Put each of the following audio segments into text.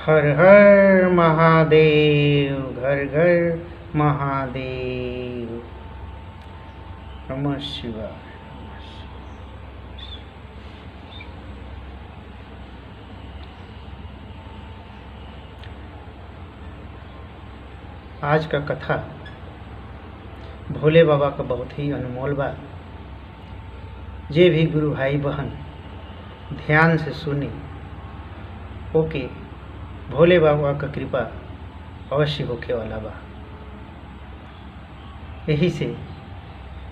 हर हर महादेव, घर घर महादेव। नमः शिवाय। आज का कथा भोले बाबा का बहुत ही अनमोल बा। जे भी गुरु भाई बहन ध्यान से सुनी ओके भोले बाबा का कृपा अवश्य होके वाला बा। यही से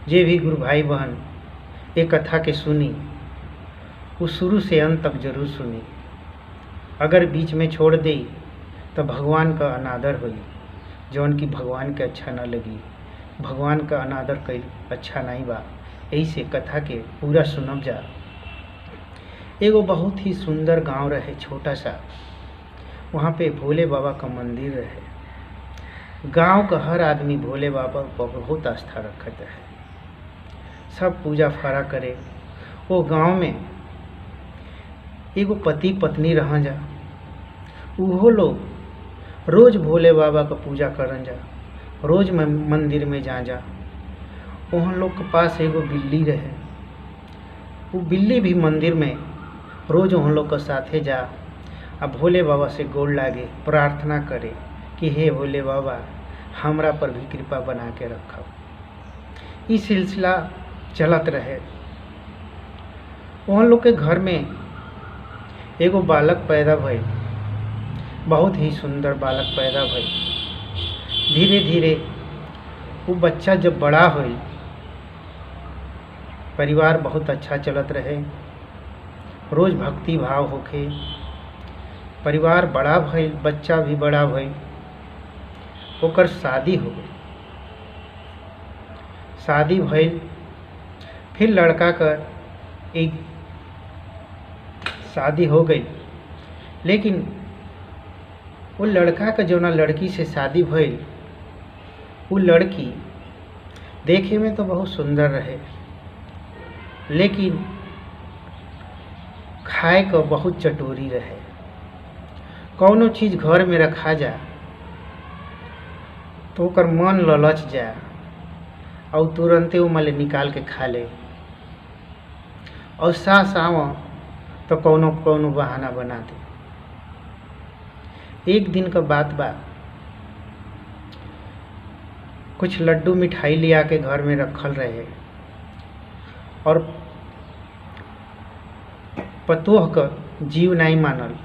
जे भी गुरु भाई बहन ये कथा के सुनी वो शुरू से अंत तक जरूर सुनी। अगर बीच में छोड़ दे तो भगवान का अनादर होई, जौन की भगवान के अच्छा ना लगी। भगवान का अनादर कई अच्छा नहीं बा। यही से कथा के पूरा सुनब जा। एगो बहुत ही सुंदर गांव रहे, छोटा सा। वहाँ पे भोले बाबा का मंदिर रहे। गांव का हर आदमी भोले बाबा पर बहुत आस्था रखत है, सब पूजा फारा करे। वो गांव में एगो पति पत्नी रह जा। उहो लोग रोज भोले बाबा का पूजा करन जा, रोज मंदिर में जा। वहाँ लोग के पास एगो बिल्ली रहे। वो बिल्ली भी मंदिर में रोज वहाँ लोग के साथे जा आ भोले बाबा से गोड़ लागे, प्रार्थना करे कि हे भोले बाबा हमरा पर भी कृपा बना के रखो। ये सिलसिला चलत रहे। वहाँ लोग के घर में एगो बालक पैदा भइल, बहुत ही सुंदर बालक पैदा भइल। धीरे धीरे वो बच्चा जब बड़ा होइल, परिवार बहुत अच्छा चलत रहे। रोज भक्ति भाव होके परिवार बड़ा भइल, बच्चा भी बड़ा भइल। ओकर शादी हो गई। शादी भइल, फिर लड़का का एक शादी हो गई। लेकिन वो लड़का का जो ना लड़की से शादी भइल, वो लड़की देखे में तो बहुत सुंदर रहे, लेकिन खाए का बहुत चटोरी रहे। कौनो चीज़ घर में रखा जा तो ओकर मन ललच जा और तुरंते वो माले निकाल के खा ले। और सास आव तो कौनो कौनो बहाना बना दे। एक दिन का बात बा, कुछ लड्डू मिठाई लिया के घर में रखल रहे और पतोह का जीव नहीं मानल,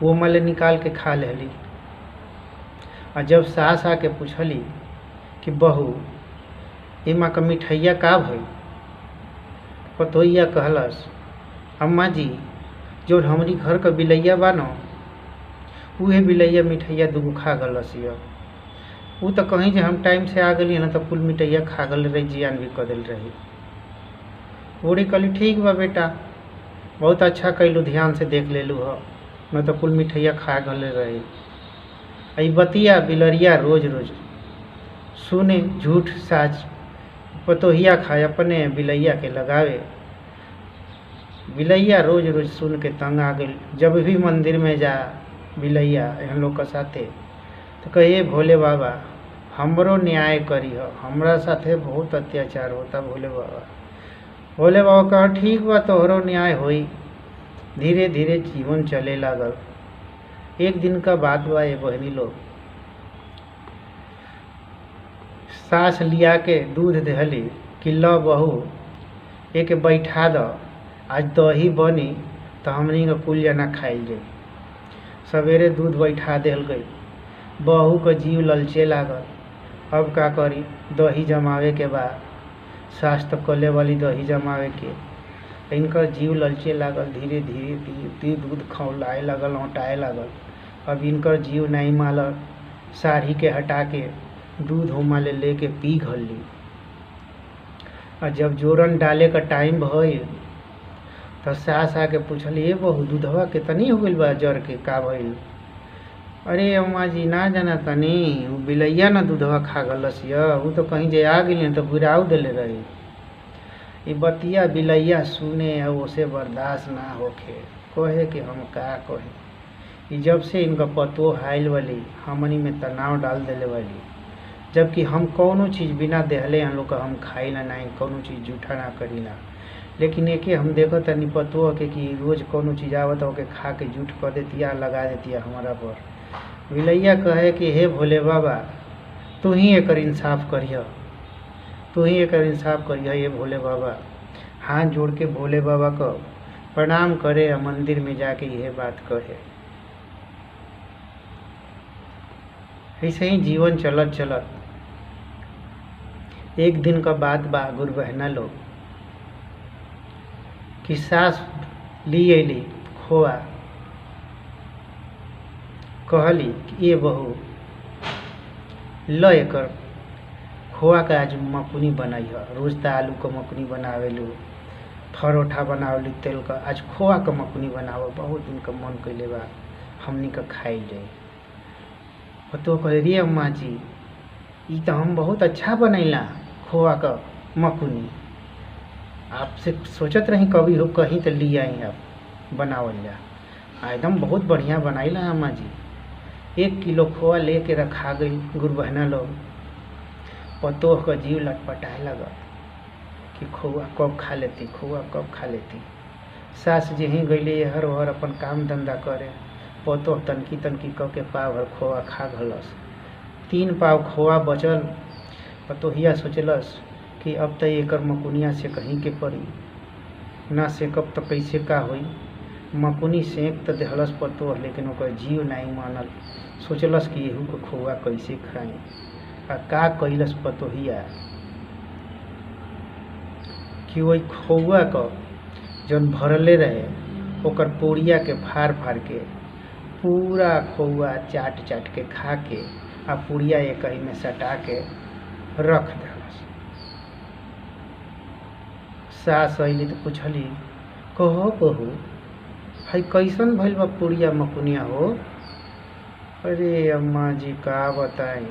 वो मले निकाल के खा लेली। और जब सास आके पूछली कि बहू एमा का मिठैया का भई, पतोहिया कहलस अम्मा जी जो हमारी घर का बिलैया बा न, उहे बिलैया मिठैया दूगो खा गलस। वो तो कहीं जे हम टाइम से आ गली ना तो कुल मिठैया खा गल रही, जियान भी कर दिल रही। बूढ़ी कहली ठीक बा बेटा, बहुत अच्छा कैलू, ध्यान से देख लेलू हो, न तो कुल मिठैया खा गल रही। आई बतिया बिलरिया रोज रोज सुने झूठ साच। पतोहिया खाए अपने बिलैया के लगावे। बिलैया रोज रोज सुन के तंग आ गई। जब भी मंदिर में जा बिलैया हम लोग के साथे तो कहिए भोले बाबा हमरो न्याय करी हो, हमरा साथे बहुत अत्याचार होता भोले बाबा। भोले बाबा कहा ठीक बा तोहरो न्याय होई। धीरे धीरे जीवन चले लागल। एक दिन का बात बा, ये बहनी लोग सास लिया के दूध दहली कि लो बहू एक बैठा दो, आज दही बनी तो हमनी का कुल जना खाइल जाई। सवेरे दूध बैठा दिल गई। बहू का जीव ललचे लागल। अब का करी, दही जमावे के बाद सास तो कले वाली दही जमावे के, इनका जीव ललचे लागल। धीरे धीरे दूध खौलाए लागल, औटाए लागल। अब इनकर जीव नहीं मालल। साड़ी के हटा के दूध उमा ले के पी घली। और जब जोरन डाले का टाइम भइल तो सास आके पूछली ए बहू दूधवा कितनी हो गई बा जर के का भइल। अरे अम्मा जी ना जाना तनी, वो बिलैया ना दूधवा खा गलस। वो तो कहीं जे आ गई तो बुराऊ दिले रही। ये बतिया बिलैया सुने और उसे बर्दाश्त ना होके कहे कि हम का कहे। कि जब से इनका पतो हाइल वाली हमनी में तनाव डाल देले वाली, जबकि हम कौनो चीज़ बिना देहले हम लोग का हम खाइला नहीं, कौनो चीज़ जूठा ना करीला, लेकिन एके हम देखो तनी पतो के कि रोज कौनो चीज़ आवत हो के खा के जूठ कर देतिया, लगा देतिया हमारा पर। बिलैया कहे कि हे भोले बाबा तू ही एकर इंसाफ करिह, तू ही एकर इंसाफ करिह ये भोले बाबा। हाथ जोड़ के भोले बाबा को प्रणाम करे और मंदिर में जाके यह बात कहे। ऐसे ही जीवन चलत चलत एक दिन का बात बा, गुरु बहना लोग कि सास ली अली खोआ, कहली कि ये बहू ल एकर खोआ का आज मकुनी बनाई है, रोज तो आलू का मकुनी बनावेलू, परोठा बनावेलू तेल का, आज खोआ का मकुनी बनावो, बहुत दिन का मन कैले बा हमनी का खाई जाए। तो कहे रे अम्मा जी ये तो हम बहुत अच्छा बनैला खोआ का मकुनी, आपसे सोचत रही कभी हो कहीं तो ले आई आप बनावल जा, एकदम बहुत बढ़िया बनाइला अम्मा जी। 1 किलो खोआ लेके रखा गई गुरु बहना लोग। पतोह का जीव लटपटाए लगा कि खोआ कब खा लेती, खोआ कब खा लेती। सास जी ही गईले हर वहर अपन काम धंधा करे, पतोह तनकी तनकी क के पाव भर खोआ खा घलस। 3 पाव खोआ बचल। पतोहिया सोचलस कि अब तो एकर मकुनिया से कहीं के पड़ी, ना सेकब तो कैसे का होई। मकुनी सेक तो देहलस पतोह, लेकिन ओकर जीव नहीं मानल। सोचलस कि एहू को खोआ कैसे खाई। आ का कैलस पतोहिया कि वही खोआ का जौन भरले रहे ओकर पोड़िया के फाड़ फाड़ के पूरा खोआ चाट चाट के खा के आ पुड़िया एक कहीं में सटा के रख देलस। सास अली तो पूछली कहो बहू है कैसन भइल बा पुड़िया मकुनिया हो। अरे अम्मा जी का बताई,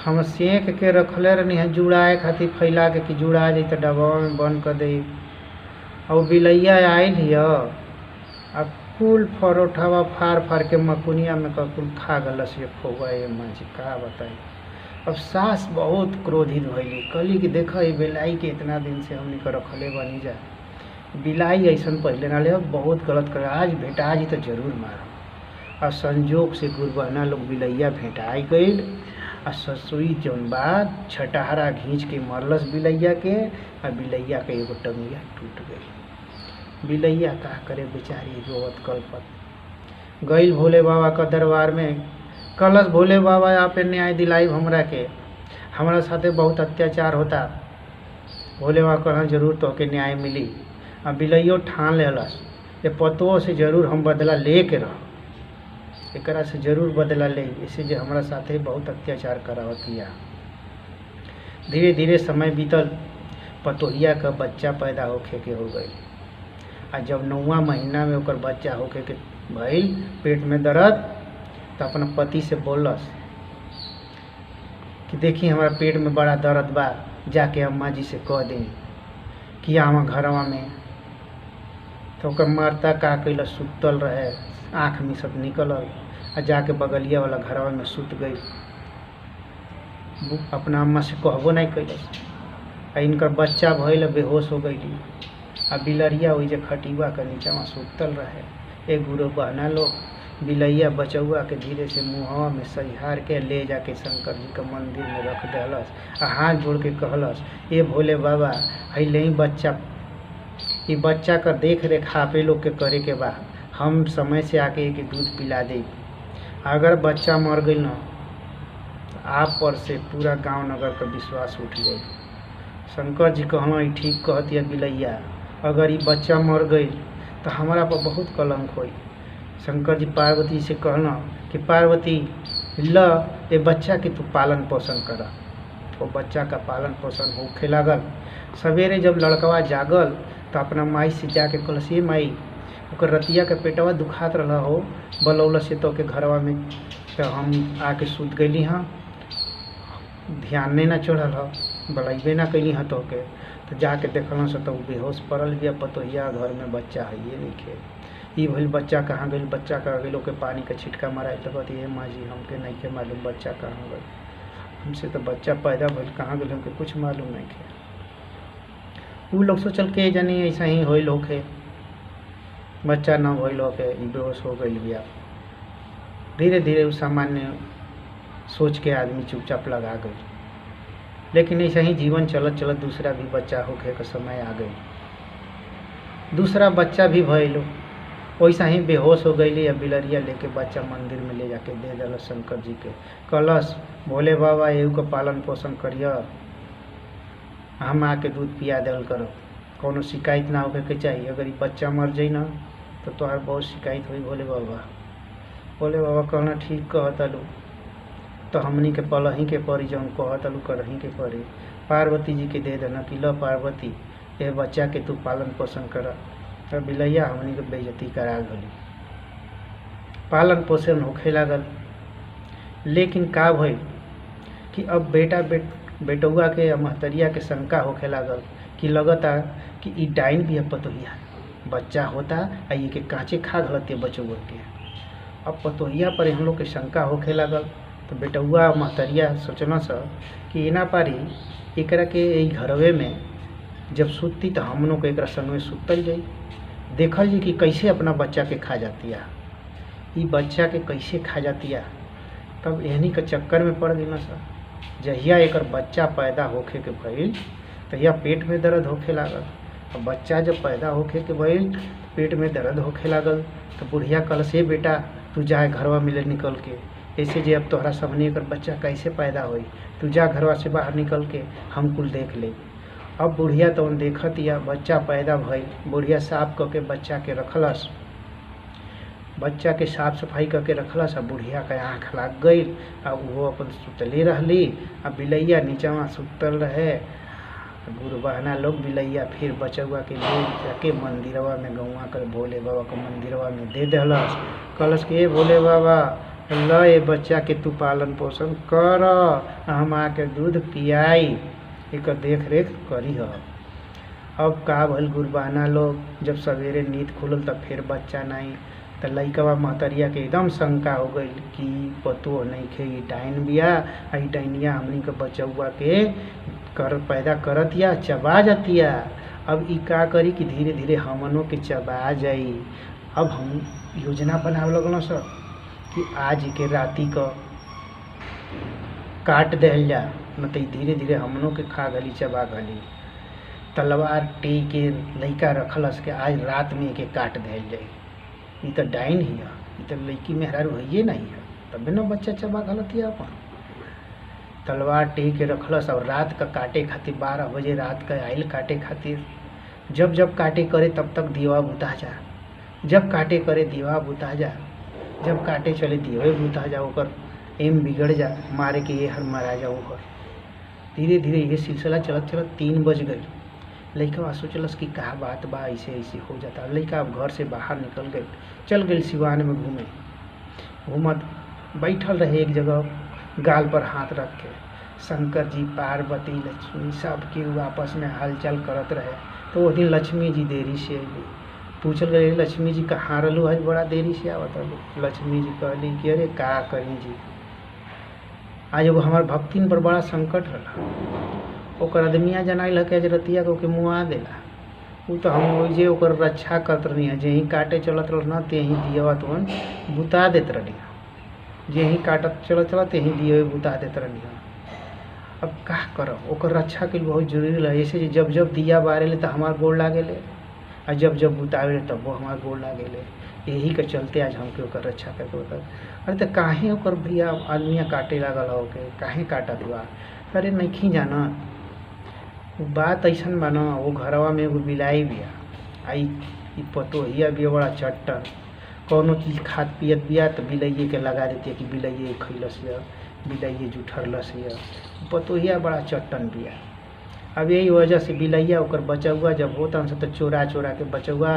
हम सेक के रखले रहनी है जुड़ाए खातिर फैला के कि जुड़ा जाई तो डब्बा में बंद कर दे। और बिलैया आयल हिय अब कुल परोठावा फाड़ फाड़ के मकुनिया में कुल खा गलस ये खोआ। ये अम्मा जी का बताई। अब सास बहुत क्रोधित भइली, कहली कि देख ये बिलाई के इतना दिन से हमने के रखले बनी जा, बिलाई ऐसा पहले ना ले, बहुत गलत कर, आज भेटा जी तो जरूर मारो। और संजोग से गुरु बहना लोग बिलैया भेटाई गई और ससुई जौन बाद छटहरा घींच के मरलस बिलैया के, और बिलैया के एगो टंगिया टूट गई। बिलैया का करे बेचारी रोवत कल्पत गईल भोले बाबा का दरबार में, कलश भोले बाबा यहाँ पे न्याय दिलाई हमरा के, हमारा साथे बहुत अत्याचार होता। भोले बाबा कहना जरूर तो के न्याय मिली। अब बिलैयो ठान लेलस ये पतों से जरूर हम बदला ले के रह, एकरा से जरूर बदला ले, इसे जो हमारा साथे बहुत अत्याचार करावतिया। धीरे धीरे समय बीतल, पतोहिया का बच्चा पैदा होखे के हो गई। आ जब 9वां महीना में ओकर बच्चा होखे के भइल, पेट में दर्द, तो अपना पति से बोलस कि देखी हमारा पेट में बड़ा दर्द बा, जाके अम्मा जी से कह दें कि आवा घरवा में। तो ओकर मरता का कैल सुतल रहे, आँख में सब निकलल, आ जाके बगलिया वाला घरवा में सुत गई। अपना अम्मा से कहबो नहीं कैलस। आ इनकर बच्चा भइल बेहोश हो गई। आ बिलरिया वही जे खटिवा के नीचा में सुतल रहे। एक गुरु बहना लोग बिलैया बचौआ के धीरे से मुँहवा में सहिहार के ले जाके शंकर जी के मंदिर में रख देलस। आ हाथ जोड़ के कहलस ये भोले बाबा है ले बच्चा, ये बच्चा का देख रेख आपे लोग के करे के बा, हम समय से आके एक दूध पिला दे। अगर बच्चा मर गई ना आप पर से पूरा गांव नगर का विश्वास उठ गई। शंकर जी कहना ये ठीक कहती है बिलैया, अगर ये बच्चा मर गई तो हमारा पर बहुत कलंक होई। शंकर जी पार्वती से कहना कि पार्वती ल ये बच्चा के तू पालन पोषण कर। वो बच्चा का पालन पोषण होखे लागल। सवेरे जब लड़कवा जागल तो अपना माई से जाके कहलस ये माई ओकर रतिया के पेटवा दुखात रहा हो, बलौल से तो के घरवा में, तो हम आके सुत गईली हाँ, ध्यान नहीं ना चढ़ल ह, बलैबे ना कैली हाँ तो जाके देखल से तो बेहोश पड़ल बिया। पतोहिया घर में बच्चा है ये नहीं खे। ई भइल बच्चा कहाँ गइल, बच्चा कहाँ गइल, ओके पानी का छिटका मारा तो कहती है माँ जी हमके नहीं के मालूम बच्चा कहाँ गइल, हमसे तो बच्चा पैदा भइल कहाँ गइल हमके कुछ मालूम नहीं के। उ लोग सोचल के जानी ऐसा ही होइल होके, बच्चा न भइल होके ई बेहोश हो गइल बिया। धीरे धीरे उ सामान्य सोच के आदमी चुपचाप लगा गई। लेकिन ऐसा ही जीवन चलत चलत दूसरा भी बच्चा होके का समय आ गई। दूसरा बच्चा भी भइल, वैसा ही बेहोश हो गई। या बिलरिया लेके बच्चा मंदिर में ले जाके दे दिल शंकर जी के, कलश भोले बाबा एहू का पालन पोषण करिए, हम आके दूध पिया दिल करो, कोनो शिकायत ना होके के चाहिए। अगर ये बच्चा मर जाई ना तो तोहार बहुत शिकायत हुई भोले बाबा। भोले बाबा कहना ठीक कहतलू, तो हमनी के पलही के परी जौन कहतलू करही के परी। पार्वती जी के दे देना कि ल पार्वती ये बच्चा के तू पालन पोषण कर। तब बिलैया हमनी के बेइज्जती करा गली। पालन पोषण होखे लागल, लेकिन का भइल कि अब बेटौआ के महतरिया के शंका होखे लागल कि लगता कि ई डाइन भी पतोहिया बच्चा होता आ ये के कांचे खा गलत बचौआ के। अब पतोहिया पर हम लोग के शंका होखे लागल, तो बेटौआ महतरिया सोचना सा कि एना पारी एकरा के ई घरवे में जब सुतती तो हम लोग एक संग में सुतल जाई, देखल जी कि कैसे अपना बच्चा के खा जाती है, ई बच्चा के कैसे खा जाती है। तब एहनी के चक्कर में पड़ गई ना सर। जहिया एकर बच्चा पैदा होखे के भइल तहिया पेट में दर्द होखे लागल। अब बच्चा जब पैदा होखे के भइल पेट में दर्द होखे लागल, तो बुढ़िया कल से बेटा तू जाए घरवा मिले निकल के, ऐसे जे अब तोहरा सबने एकर बच्चा कैसे पैदा होई, तू जा घरवा से बाहर निकल के हम कुल देख ले। अब बुढ़िया तो देखत या बच्चा पैदा भइल, बुढ़िया साफ करके बच्चा के रखलस, बच्चा के साफ सफाई करके रखलस। अब बुढ़िया के आँख लाग गई, अब वो अपन सुतले रहली। अब बिलैया नीचवा सुतल रहे। गुरबहना लोग बिलैया फिर बचौआ के ले जाके मंदिरवा में गौवा कर भोले बाबा के मंदिरवा में दे दहलस। कहलस कि भोले बाबा ल ये बच्चा के तू पालन पोषण कर, हम आके दूध पियाई, एक देख रेख करी ह। अब का भल गुरबाना लोग जब सवेरे नींद खुलल तब फिर बच्चा नहीं, तो लइकवा महतरिया के एकदम शंका हो गई कि पतो नहीं खे ई डाइन बिया, ई डाइनिया हमनी के बचौआ के पैदा करत या चबा जातिया। अब ई का करी कि धीरे धीरे हमनों के चबा जाई। अब हम योजना बनावे लगल सर कि आज के राती का काट दिल जा, न तो धीरे धीरे हमनों के खा गली चबा गली। तलवार टे के लइका रखलस के आज रात में के काट दिल जाए। ये तो डाइन ही है, ये तो लड़की मेहरारू है नहीं है, तब न बच्चा चबा गलत है। अपन तलवार टे के रखलस और रात का काटे खातिर 12 बजे रात का आयल काटे खातिर। जब जब काटे करे तब तक दीवा बुता जा, जब काटे करे दीवा बुता जा, जब काटे चले दीवे बुता जा, ओकर एम बिगड़ जा, मारे के ये हर मारा जा ओकर। धीरे धीरे ये सिलसिला चलत चलत 3 बज गई। लड़का सोचलस कि का बात बा, ऐसे ऐसे हो जाता। लड़का अब घर से बाहर निकल गई, चल गई सिवान में घूमे। घूमत बैठल रहे एक जगह, गाल पर हाथ रख के। शंकर जी, पार्वती, लक्ष्मी सब के आपस में हालचाल करत रहे। तो वो दिन लक्ष्मी जी देरी से अली। पूछल गए लक्ष्मी जी कहाँ रहलू, आज बड़ा देरी से आवत रहलू। लक्ष्मी जी कहली कि अरे का करी जी, आज एगो हमार भक्तिन पर बड़ा संकट रहा। ओकर आदमिया जनाइल है कि आज रतिया के मुआ देला। वो तो हम ओइजे ओकर रक्षा करत रही है, जेही काटे चलत रह न तेही दियवा तुहन बुता देत रही, जेही काटत चलत चलत तेही दियवे बुता देत रही। अब का करब, ओकर रक्षा के बहुत जरूरी है। ऐसे जब जब दिया बारेले तो हमार गोड़ लागेले, और जब जब बुतावे तब वो हमार गोड़ लागेले। यही के चलते आज हमके ओकर रक्षा करके होता। अरे तो काहे ओकर भैया आदमिया काटे लागल हो के, काहे काटत बा? अरे नहीं जाना बात ऐसन बा न, वो घरवा में एगो बिलाई बिया, आई पतोहिया बिया बड़ा चट्टन। कौनो चीज़ खात पियत बिया तो बिलैये के लगा देती है कि बिलैये खैलस या, बिलैये जुठरलस या। पतोहिया बड़ा चट्टन बिया। अब यही वजह से बिलैया ओकर बचौआ जब होता हमसे तो चोरा चोरा के बचौआ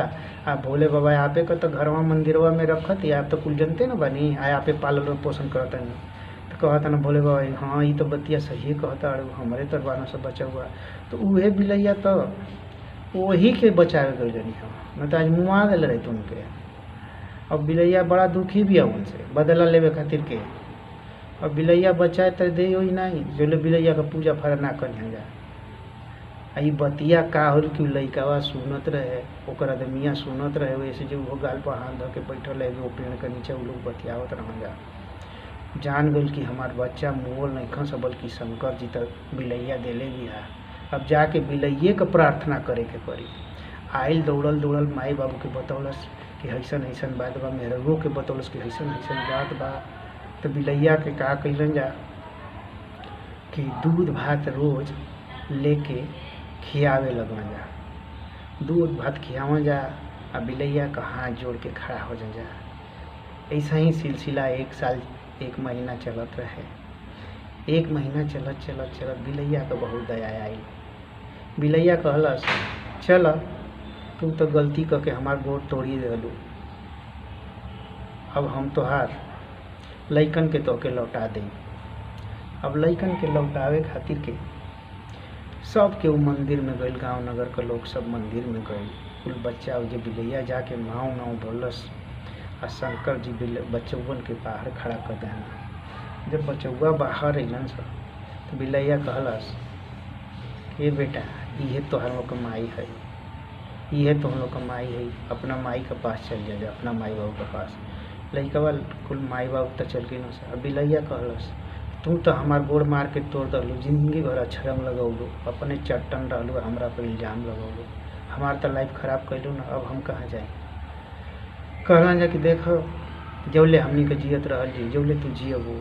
आ भोले बाबा आपे का तो घरवा मंदिरवा में रखत या। आप तो कुल जनते न बनी, आ आपे पालन पोषण करता नहीं। तो कहता ना भोले बाबा हाँ ये तो बतिया सही कहता, अरे हमारे तरवाना से बचौआ। तो उहे बिलैया तो वही के बचावे गई रही हम, न तो आज मुआ दिल रहे तुमके। अब बिलैया बड़ा दुखी भी है उनसे बदला लेवे खातिर के। अब बिलैया बचाए तो दे ही नहीं जो ले बिलैया का पूजा फारा ना करिहन जा। आई बतिया का होल कि लइकावा सुनत रहे ओकर आदमिया सुनत रहे वैसे जो वो गाल पर हाथ धो के बैठल है वो पेड़ के नीचे वो लोग बतियावत रहन जा। जान गल कि हमार बच्चा मोल नहीं खस बल्कि शंकर जी तक बिलैया देले भी है। अब जाके बिलैये के प्रार्थना करे के पड़ी। आइल दौड़ल दौड़ल माई बाबू के बतौलस कि ऐसन ऐसन बात बा, मेहरबो के बतौलस कि ऐसन ऐसन बात बा। तो बिलैया के का कैलन जा कि दूध भात रोज लेके खियावे लगन जा। दूध भात खियावा जा आ बिलैया का हाथ जोड़ के खड़ा हो जा। ऐसा ही सिलसिला 1 साल 1 महीना चलत रहे। 1 महीना चलत चलत चलत बिलैया का बहुत दया आई। बिलैया कहलस चल तू तो गलती करके हमार गोड़ तोड़ी देलू, अब हम तोहार लइकन के तोके लौटा दें। अब लइकन के लौटावे खातिर के सब के वो मंदिर में गइल, गांव नगर के लोग सब मंदिर में गइल। कुल बच्चा जो बिलैया जाके नाव नाव बोलस आ शंकर जी बच्चवन के बाहर खड़ा कर देना। जब बचौआ बाहर अलन सब तो बिलैया कहलस ये बेटा ये तो हम लोग का माई है, ये तो हम लोग का माई है, अपना माई के पास चल जा अपना माई बाबू के पास। लइकवा कुल माई बाबू तो चल गई न। बिलैया कहलस तू तो हमार गोड़ मार के तोड़ दलू, जिंदगी भर अक्षरम लगौलू, अपने चट्टन रहलू, हमरा पर इल्जाम लगौलू, हमार तो लाइफ खराब कैलू ना, अब हम कहाँ जाए। कहला जा कि देखो जौले हमनी के जियत रहल जी जौले तू जियबू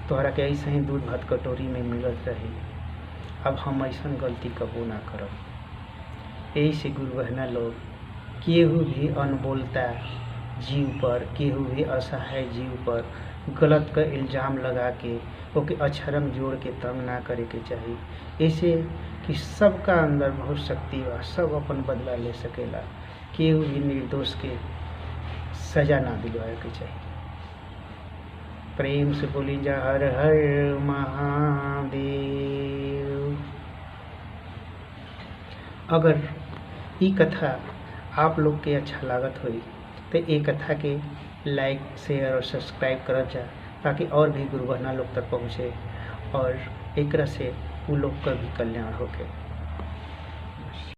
तोहरा के ऐसे ही दूध भात कटोरी में मिलत रही, अब हम ऐसा गलती कबो ना करब। यही से गुरु बहना लोग केहू भी अनबोलता जीव पर, केहू भी असहाय जीव पर गलत का इल्ज़ाम लगा के ओके अक्षरम जोड़ के तंग ना करे के चाहिए। ऐसे कि सबका अंदर बहुत शक्ति बा, सब अपन बदला ले सकेला, केहू भी निर्दोष के सजा ना दिलवाए के चाहिए। प्रेम से बोली जा हर हर महादेव। अगर ये कथा आप लोग के अच्छा लागत हुई तो ये कथा के लाइक शेयर और सब्सक्राइब करत जा ताकि और भी गुरु बहना लोग तक पहुँचे और एक से वो लोग का भी कल्याण होके।